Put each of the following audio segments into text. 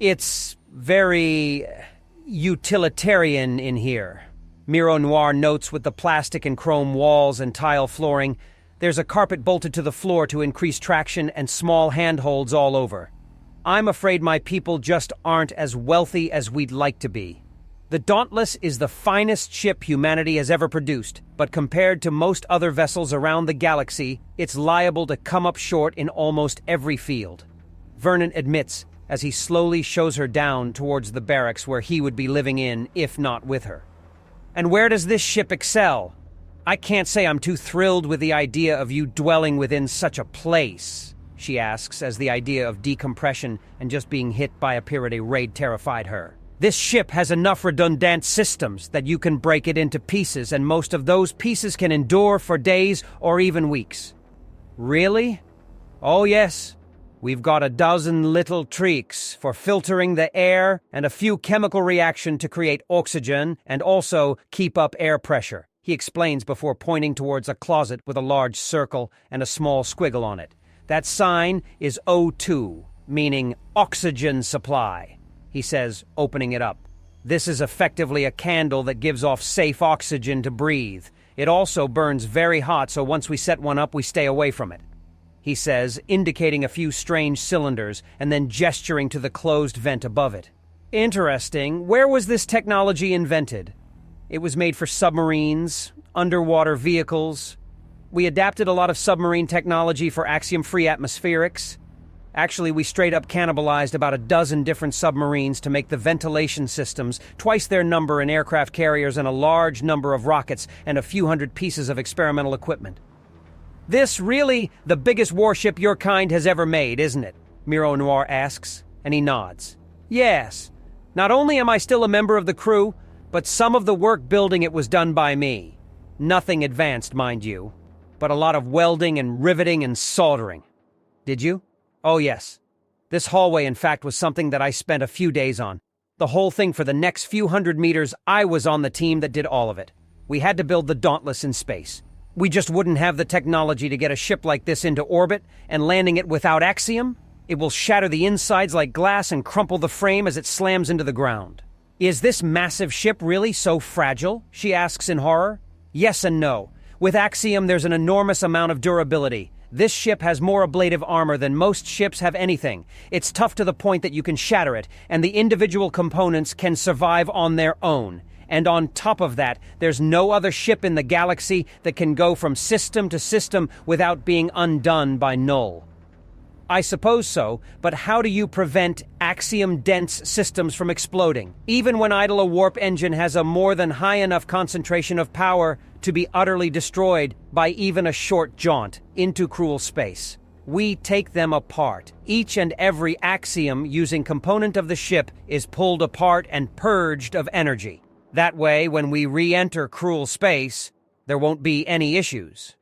It's very utilitarian in here. Miro Noir notes with the plastic and chrome walls and tile flooring. There's a carpet bolted to the floor to increase traction and small handholds all over. I'm afraid my people just aren't as wealthy as we'd like to be. The Dauntless is the finest ship humanity has ever produced, but compared to most other vessels around the galaxy, it's liable to come up short in almost every field. Vernon admits as he slowly shows her down towards the barracks where he would be living in, if not with her. And where does this ship excel? I can't say I'm too thrilled with the idea of you dwelling within such a place, she asks as the idea of decompression and just being hit by a Pirate raid terrified her. This ship has enough redundant systems that you can break it into pieces, and most of those pieces can endure for days or even weeks. Really? Oh yes. We've got a dozen little tricks for filtering the air and a few chemical reaction to create oxygen and also keep up air pressure, he explains before pointing towards a closet with a large circle and a small squiggle on it. That sign is O2, meaning oxygen supply, he says, opening it up. This is effectively a candle that gives off safe oxygen to breathe. It also burns very hot, so once we set one up, we stay away from it, he says, indicating a few strange cylinders and then gesturing to the closed vent above it. Interesting. Where was this technology invented? It was made for submarines, underwater vehicles. We adapted a lot of submarine technology for axiom-free atmospherics. Actually, we straight up cannibalized about a dozen different submarines to make the ventilation systems, twice their number in aircraft carriers, and a large number of rockets and a few hundred pieces of experimental equipment. This really the biggest warship your kind has ever made, isn't it? Miro Noir asks, and he nods. Yes. Not only am I still a member of the crew, but some of the work building it was done by me. Nothing advanced, mind you, but a lot of welding and riveting and soldering. Did you? Oh yes. This hallway, in fact, was something that I spent a few days on. The whole thing for the next few hundred meters, I was on the team that did all of it. We had to build the Dauntless in space. We just wouldn't have the technology to get a ship like this into orbit, and landing it without axiom, it will shatter the insides like glass and crumple the frame as it slams into the ground. Is this massive ship really so fragile? She asks in horror. Yes and no. With axiom, there's an enormous amount of durability. This ship has more ablative armor than most ships have anything. It's tough to the point that you can shatter it, and the individual components can survive on their own. And on top of that, there's no other ship in the galaxy that can go from system to system without being undone by null. I suppose so, but how do you prevent axiom-dense systems from exploding, even when idle a warp engine has a more than high enough concentration of power to be utterly destroyed by even a short jaunt into cruel space? We take them apart. Each and every axiom using component of the ship is pulled apart and purged of energy. That way, when we re-enter cruel space, there won't be any issues.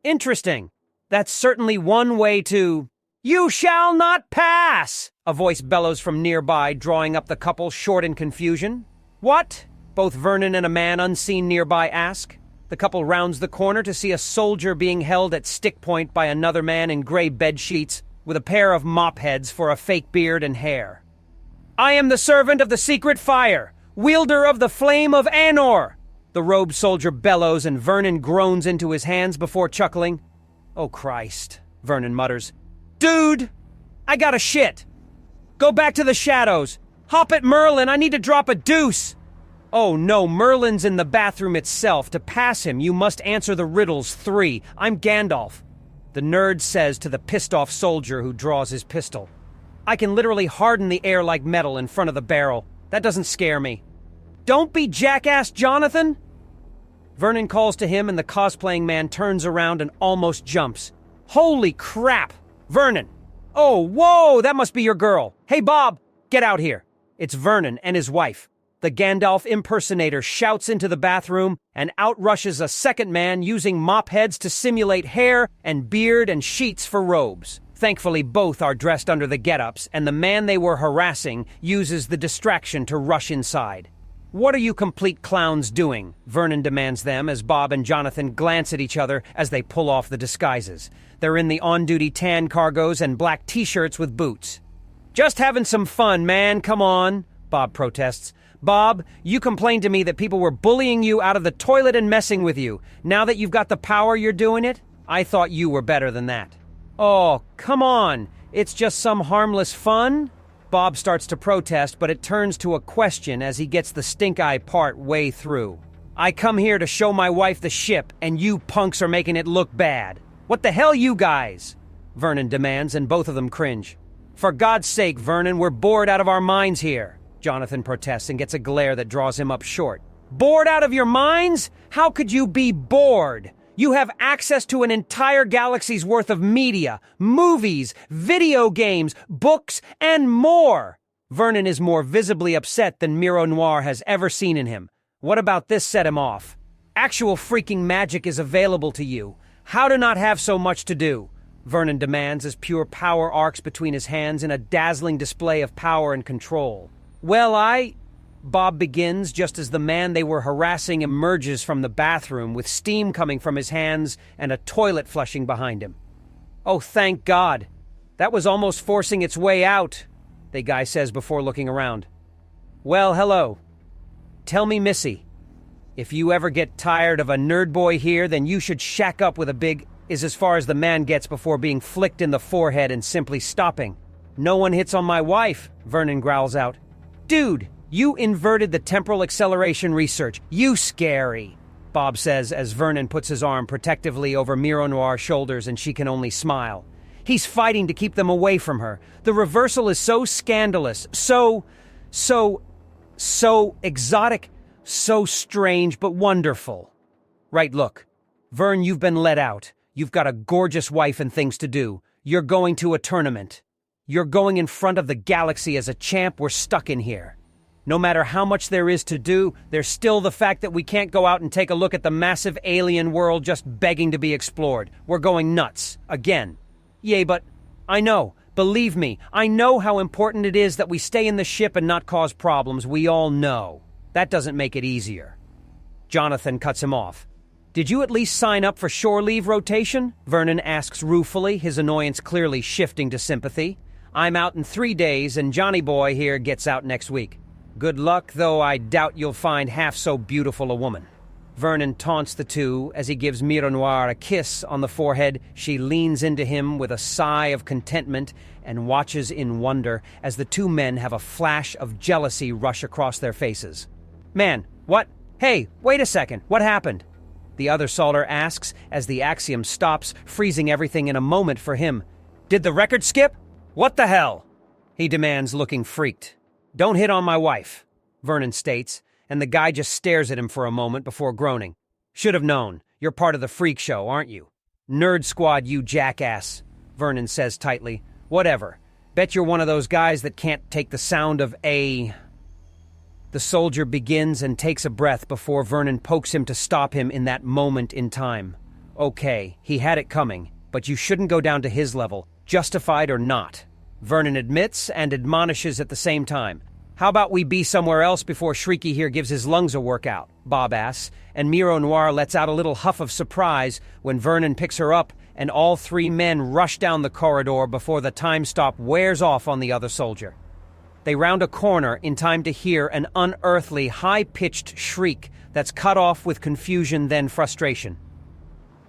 Interesting. That's certainly one way to... You shall not pass! A voice bellows from nearby, drawing up the couple short in confusion. What? Both Vernon and a man unseen nearby ask. The couple rounds the corner to see a soldier being held at stick point by another man in gray bed sheets with a pair of mop heads for a fake beard and hair. I am the servant of the secret fire, wielder of the flame of Anor! The robed soldier bellows and Vernon groans into his hands before chuckling. Oh Christ, Vernon mutters. Dude, I got a shit. Go back to the shadows. Hop at Merlin, I need to drop a deuce. Oh no, Merlin's in the bathroom itself. To pass him, you must answer the riddles 3. I'm Gandalf. The nerd says to the pissed-off soldier who draws his pistol. I can literally harden the air like metal in front of the barrel. That doesn't scare me. Don't be jackass, Jonathan! Vernon calls to him and the cosplaying man turns around and almost jumps. Holy crap! Vernon! Oh, whoa, that must be your girl. Hey, Bob, get out here. It's Vernon and his wife. The Gandalf impersonator shouts into the bathroom and outrushes a second man using mop heads to simulate hair and beard and sheets for robes. Thankfully, both are dressed under the get-ups, and the man they were harassing uses the distraction to rush inside. What are you complete clowns doing? Vernon demands them as Bob and Jonathan glance at each other as they pull off the disguises. They're in the on-duty tan cargos and black t-shirts with boots. Just having some fun, man, come on, Bob protests. Bob, you complained to me that people were bullying you out of the toilet and messing with you. Now that you've got the power, you're doing it? I thought you were better than that. Oh, come on. It's just some harmless fun? Bob starts to protest, but it turns to a question as he gets the stink-eye part way through. I come here to show my wife the ship, and you punks are making it look bad. What the hell, you guys? Vernon demands, and both of them cringe. For God's sake, Vernon, we're bored out of our minds here. Jonathan protests and gets a glare that draws him up short. Bored out of your minds? How could you be bored? You have access to an entire galaxy's worth of media, movies, video games, books, and more. Vernon is more visibly upset than Miro Noir has ever seen in him. What about this set him off? Actual freaking magic is available to you. How to not have so much to do? Vernon demands as pure power arcs between his hands in a dazzling display of power and control. Well, Bob begins just as the man they were harassing emerges from the bathroom with steam coming from his hands and a toilet flushing behind him. Oh, thank God. That was almost forcing its way out, the guy says before looking around. Well, hello. Tell me, Missy, if you ever get tired of a nerd boy here, then you should shack up with a big is as far as the man gets before being flicked in the forehead and simply stopping. No one hits on my wife, Vernon growls out. Dude, you inverted the temporal acceleration research. You scary, Bob says as Vernon puts his arm protectively over Miro Noir's shoulders and she can only smile. He's fighting to keep them away from her. The reversal is so scandalous, so exotic, so strange but wonderful. Right, look. Vern, you've been let out. You've got a gorgeous wife and things to do. You're going to a tournament. You're going in front of the galaxy as a champ. We're stuck in here. No matter how much there is to do, there's still the fact that we can't go out and take a look at the massive alien world just begging to be explored. We're going nuts. Again. Yay, but I know. Believe me, I know how important it is that we stay in the ship and not cause problems. We all know. That doesn't make it easier. Jonathan cuts him off. Did you at least sign up for shore leave rotation? Vernon asks ruefully, his annoyance clearly shifting to sympathy. I'm out in 3 days, and Johnny Boy here gets out next week. Good luck, though I doubt you'll find half so beautiful a woman. Vernon taunts the two as he gives Miro Noir a kiss on the forehead. She leans into him with a sigh of contentment and watches in wonder as the two men have a flash of jealousy rush across their faces. Man, what? Hey, wait a second, what happened? The other Salter asks as the Axiom stops, freezing everything in a moment for him. Did the record skip? What the hell? He demands, looking freaked. Don't hit on my wife, Vernon states, and the guy just stares at him for a moment before groaning. Should have known. You're part of the freak show, aren't you? Nerd squad, you jackass, Vernon says tightly. Whatever. Bet you're one of those guys that can't take the sound of a... The soldier begins and takes a breath before Vernon pokes him to stop him in that moment in time. Okay, he had it coming, but you shouldn't go down to his level, justified or not. Vernon admits and admonishes at the same time. How about we be somewhere else before Shrieky here gives his lungs a workout? Bob asks, and Miro Noir lets out a little huff of surprise when Vernon picks her up and all three men rush down the corridor before the time stop wears off on the other soldier. They round a corner in time to hear an unearthly, high-pitched shriek that's cut off with confusion then frustration.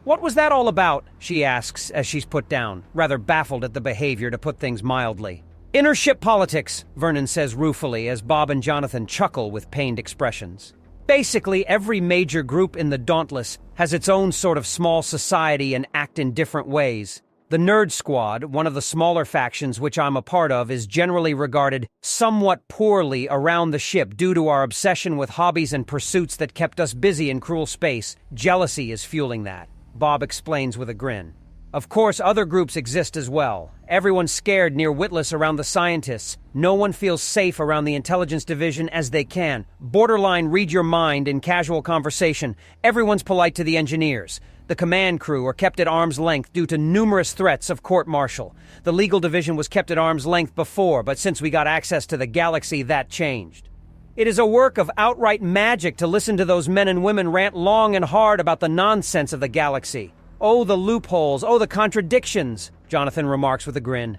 What was that all about? She asks as she's put down, rather baffled at the behavior to put things mildly. Inner ship politics, Vernon says ruefully as Bob and Jonathan chuckle with pained expressions. Basically, every major group in the Dauntless has its own sort of small society and act in different ways. The Nerd Squad, one of the smaller factions which I'm a part of, is generally regarded somewhat poorly around the ship due to our obsession with hobbies and pursuits that kept us busy in cruel space. Jealousy is fueling that, Bob explains with a grin. Of course, other groups exist as well. Everyone's scared near Witless around the scientists. No one feels safe around the intelligence division as they can. Borderline read your mind in casual conversation. Everyone's polite to the engineers. The command crew are kept at arm's length due to numerous threats of court-martial. The legal division was kept at arm's length before, but since we got access to the galaxy, that changed. It is a work of outright magic to listen to those men and women rant long and hard about the nonsense of the galaxy. Oh, the loopholes, oh, the contradictions, Jonathan remarks with a grin.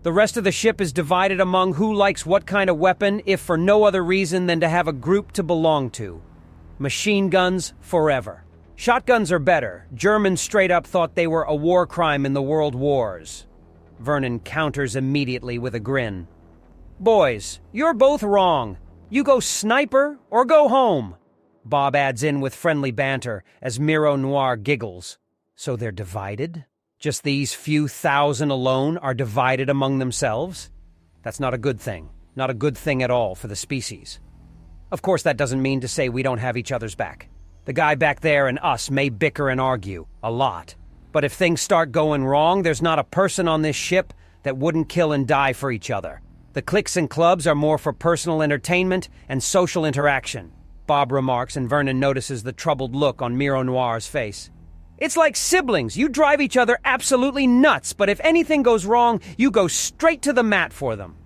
The rest of the ship is divided among who likes what kind of weapon, if for no other reason than to have a group to belong to. Machine guns forever. Shotguns are better. Germans straight up thought they were a war crime in the world wars. Vernon counters immediately with a grin. Boys, you're both wrong. You go sniper or go home. Bob adds in with friendly banter as Miro Noir giggles. So they're divided? Just these few thousand alone are divided among themselves? That's not a good thing. Not a good thing at all for the species. Of course, that doesn't mean to say we don't have each other's back. The guy back there and us may bicker and argue, a lot. But if things start going wrong, there's not a person on this ship that wouldn't kill and die for each other. The cliques and clubs are more for personal entertainment and social interaction, Bob remarks, and Vernon notices the troubled look on Miro Noir's face. It's like siblings. You drive each other absolutely nuts, but if anything goes wrong, you go straight to the mat for them.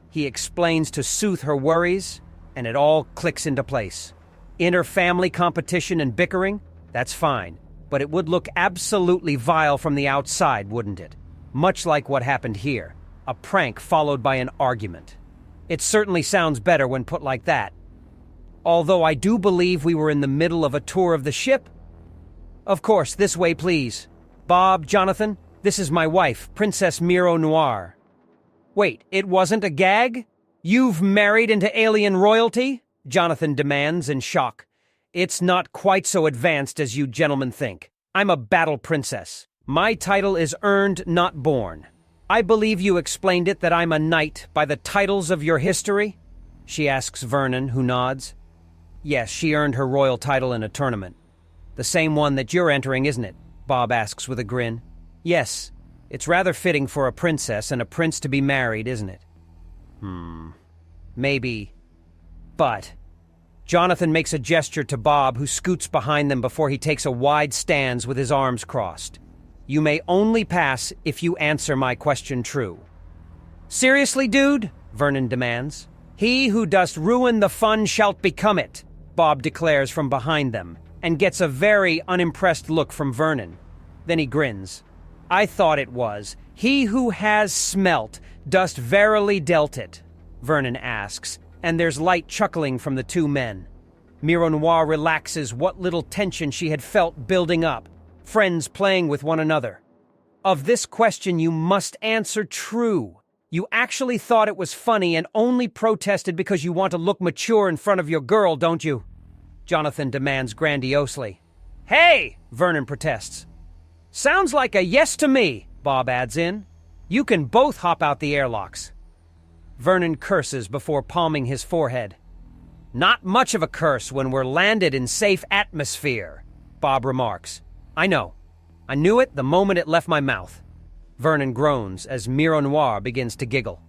He explains to soothe her worries, and it all clicks into place. Inter-family competition and bickering? That's fine. But it would look absolutely vile from the outside, wouldn't it? Much like what happened here. A prank followed by an argument. It certainly sounds better when put like that. Although I do believe we were in the middle of a tour of the ship. Of course, this way, please. Bob, Jonathan, this is my wife, Princess Miro Noir. Wait, it wasn't a gag? You've married into alien royalty? Jonathan demands in shock. It's not quite so advanced as you gentlemen think. I'm a battle princess. My title is earned, not born. I believe you explained it that I'm a knight by the titles of your history? She asks Vernon, who nods. Yes, she earned her royal title in a tournament. The same one that you're entering, isn't it? Bob asks with a grin. Yes, it's rather fitting for a princess and a prince to be married, isn't it? Maybe. But Jonathan makes a gesture to Bob, who scoots behind them before he takes a wide stance with his arms crossed. You may only pass if you answer my question true. Seriously, dude? Vernon demands. He who dost ruin the fun shalt become it, Bob declares from behind them, and gets a very unimpressed look from Vernon. Then he grins. I thought it was. He who has smelt, dost verily dealt it, Vernon asks, and there's light chuckling from the two men. Miro Noir relaxes what little tension she had felt building up, friends playing with one another. Of this question you must answer true. You actually thought it was funny and only protested because you want to look mature in front of your girl, don't you? Jonathan demands grandiosely. Hey, Vernon protests. Sounds like a yes to me, Bob adds in. You can both hop out the airlocks. Vernon curses before palming his forehead. Not much of a curse when we're landed in safe atmosphere, Bob remarks. I know. I knew it the moment it left my mouth. Vernon groans as Miro Noir begins to giggle.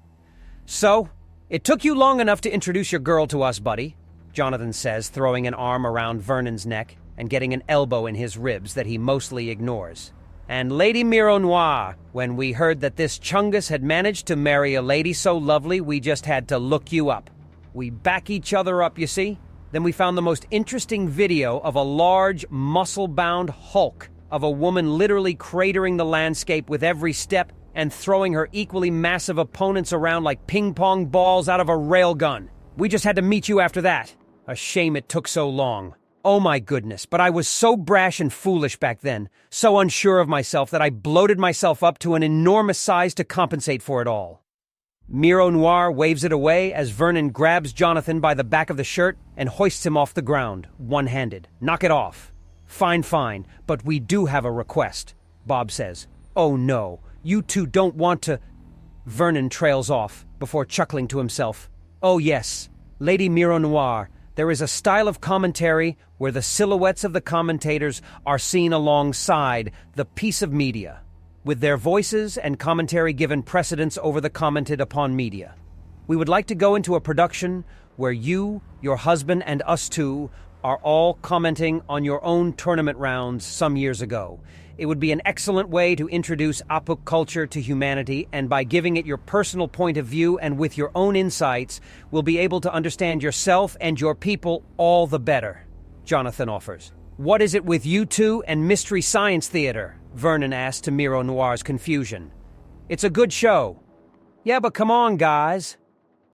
So, it took you long enough to introduce your girl to us, buddy, Jonathan says, throwing an arm around Vernon's neck and getting an elbow in his ribs that he mostly ignores. And Lady Miro Noir, when we heard that this Chungus had managed to marry a lady so lovely, we just had to look you up. We back each other up, you see? Then we found the most interesting video of a large, muscle-bound hulk of a woman literally cratering the landscape with every step and throwing her equally massive opponents around like ping-pong balls out of a railgun. We just had to meet you after that. A shame it took so long. Oh my goodness, but I was so brash and foolish back then, so unsure of myself that I bloated myself up to an enormous size to compensate for it all. Miro Noir waves it away as Vernon grabs Jonathan by the back of the shirt and hoists him off the ground, one-handed. Knock it off. Fine, but we do have a request, Bob says. Oh no, you two don't want to... Vernon trails off before chuckling to himself. Oh yes, Lady Miro Noir, there is a style of commentary where the silhouettes of the commentators are seen alongside the piece of media, with their voices and commentary given precedence over the commented upon media. We would like to go into a production where you, your husband, and us two are all commenting on your own tournament rounds some years ago. It would be an excellent way to introduce Apuk culture to humanity, and by giving it your personal point of view and with your own insights, we'll be able to understand yourself and your people all the better, Jonathan offers. What is it with you two and Mystery Science Theater? Vernon asked to Miro Noir's confusion. It's a good show. Yeah, but come on, guys.